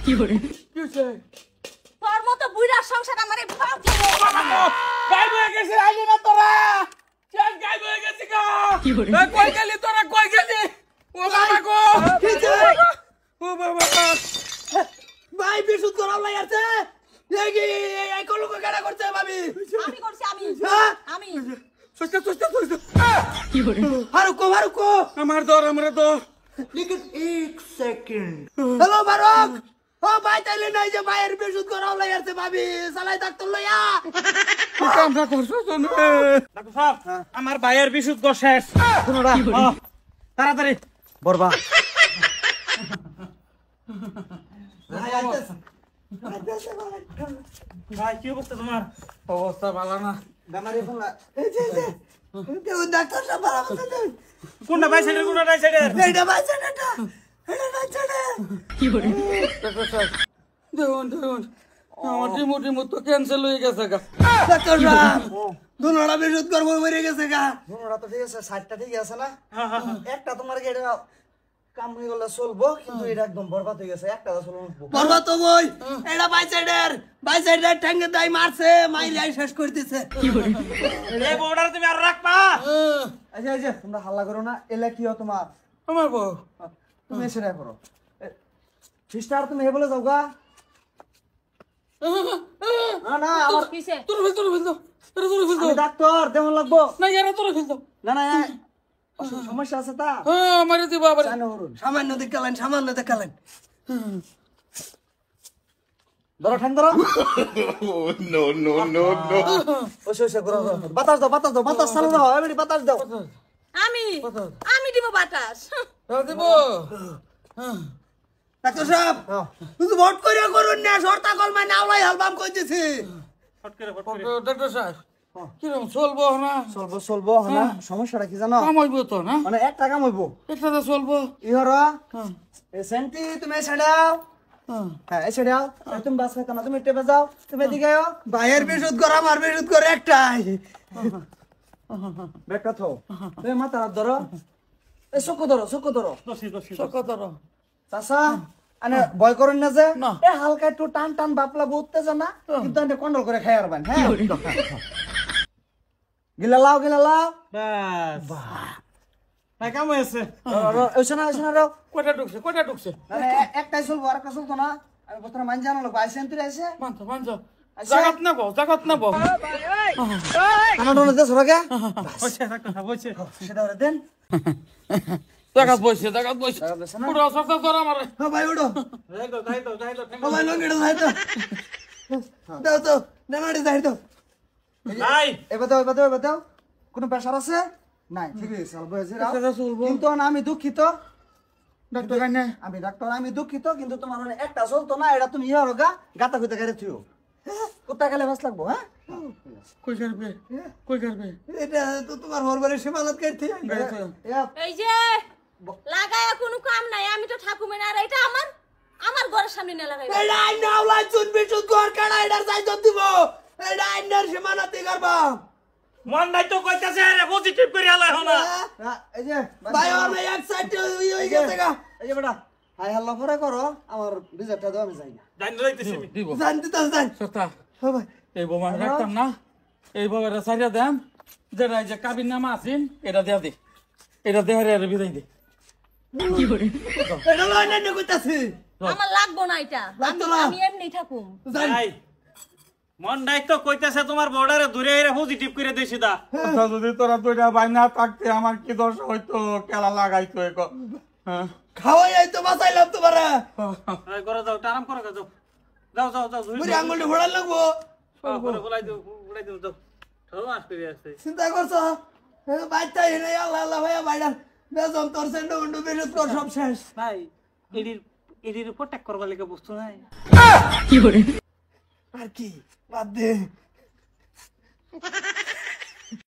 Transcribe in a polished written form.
কি করে তোর মতো বুইড়ার সংসার আমারে গায়েব হয়ে গেছে আইলি না তোরা শেষ গায়েব হয়ে গেছে গা কি করে কই গেলি তোরা কই গেলি ও বাবা গো ও বাবা ভাই বিশুদ্ধ করাও লাগছে এই কোন লোক গাড়া করছে ভাবি আমি করছি আমি সুস্তা সুস্তা সুস্তা কি করে ফারুকো আমার দর लेकिन 1 সেকেন্ড হ্যালো ফারুক ও ভাই তাইলে নাই যে ভাইয়ের বিশুদ্ধ করাও লাগছে ভাবি চালাই ডাক্তার লইয়া কামটা করছো তো ডাক্তার সাহেব আমার ভাইয়ের বিশুদ্ধ শেষ শুনুরা তাড়াতাড়ি বরবা ভাই কি অবস্থা তোমার অবস্থা ভালো না গামারে ফোন এই যে দেও ডাক্তার সাহেব বারামতে দেন কোনটা ভাই সাইডের কোনটা রাইট সাইডের এইটা বাঁচাটা এটা বাঁচাটা কি করে ডাক্তার সাহেব দেখুন আমার ডিমো তো ক্যান্সেল হয়ে গেছে গা ডাক্তার সাহেব দুনোটা বিশুদ্ধ করব মরে গেছে গা দুনোটা তো ঠিক আছে সাইডটা ঠিক আছে না একটা তোমার গেড়ে কাম হয়ে গেল চলবো কিন্তু এটা একদম বরবাদ হয়ে গেছে একটা চলবো বরবাদ তো বই এটা বাইসাইডের ঠ্যাঙ্গে দাই মারছে মাইলাই শেষ করে দিছে কি করে এই বর্ডার তুমি আর রাখবা আচ্ছা তোমরা হাল্লা করো না এলা কি হয় তোমার আমার বউ তুমি সেটা করো সিস্টার তুমি হে বলে যাও গা না আমার কিসে তোর ফেল আমি ডাক্তার দেমন লাগবো না ইয়ারা তোর ফেল না সমস্যা আছে তা হ্যাঁ মারি দিবা আবার জানো হরুন সামান্য দেখালেন ধরো ঠ্যাং ধরো no. ওসে করো বাতাস দাও বাতাস চালু দাও এমনি বাতাস দাও আমি দিব বাতাস দিব ডাক্তার সাহেব তুই ভোট করে করুন না শর্তা কল মানে আওলাই হালবাম কইতেছি ডাক্তার সাহেব কিরকম চলবো না চলবো না সমস্যাটা কি জানো কামাইবো তো না মানে একটা কাম হইবো একটা তো চলবো ইহরা এ সেন্টি তুমি এসে দাও হ্যাঁ এসে দাও তুমি বাস খাইতো না তুমি টেপে যাও তুমি এদিকে আও ভাইয়ের বিশুদ্ধ করা আমার বিশুদ্ধ করে একটাই ব্যাগটা থাও তুমি মাথা হাত ধরো এ চকু ধরো কত চাচা আনে ভয় করেন না যে না। এ হালকা একটু টান বাপলা উত্তেজনা কিন্তু আপনি কন্ট্রোল করে খাই আরবেন হ্যাঁ গিলা লাও বাস ভাই কাম হয়েছে এসে না রো কয়টা ঢুকছে একটাই চলবো আর একটা চলতো না আমি প্রথমে মান জানো লোক আইসেন তুই আইসে মানছো জাগাত নেবো আমার ডোনে দেশ রাগে বসে ডাক্তার সাহেব বসে সেটা ওরে দেন জাগাত বসে পুরো সস্তা তোর আমার হ্যাঁ ভাই ওড়ো যাই তো হ্যাঁ ভাই লঙ্গিটা যাই তো দাও তো ডানাড়ি যাই তো ভাই এবার দাও কোনো প্রেশার আছে নাই ঠিক আছে চলবো কিন্তু আমি দুঃখিত ডাক্তার কানে আমি ডাক্তার আমি দুঃখিত কিন্তু তোমার মানে একটা চলতো না এটা তুমি ইয়ে রোগা গাতা কইতে গেলে থিও কোথায় গেলে বাস লাগবো হ্যাঁ কই করবে এটা তো তোমার হরবারের সীমানত কাটতে এই যে লাগায়া কোনো কাম নাই আমি তো ঠাকুমেন আর এটা আমার ঘরের সামনে না লাগাই এটা আইনা আওলাই চুন বিশুদ্ধ কর কাড়া এটার যাই দিব এটা আইনার সীমানতি করবা মন নাই তো কইতাছে রে পজিটিভ করে আলাই হনা এই যে ভাই আমার এক সাইড হয়ে গেছে গা এই যে বেটা হাই হাল্লা করে করো আমার রিজার্ভটা দাও আমি যাই না জানি রাইতেছি দিব জানতে তো জান সস্তা হ্যাঁ ভাই এই বোমা রাখতাম না এই বোমাটা সারিয়া দেন যেটা যে কাবির নামা আছেন এটা দেয়া দে এটা দেহারে আর বিদায় দে কি করে এটা লয় না কইতাছি আমার লাগবো না এটা লাগতো না। আমি এমনি থাকুম জান ভাই মন নাই তো কইতাছে তোমার বর্ডারে দূরে এরা পজিটিভ করে দেছি দা যদি তোরা দুইটা বাইনা থাকতে আমার কি দোষ হইতো কেলা লাগাইতো হ্যাঁ খাওয়াই আই তো বাঁচাইলাম তোমারে করে যাও আরাম করে যাও মুড়ি আঙ্গুলটা ফোড়াল লাগবো বলাই দিও যাও ঠোর আস করে আসছে চিন্তা করছো বাইটা এনে আল্লাহ ভাইয়া বাইডার বেজন তোর সেন্ড উন্ডু বিশুদ্ধ কর সব শেষ ভাই এডির উপর ট্যাক করবার লেগে বস্তু নাই কি করে আর কি বাদ দে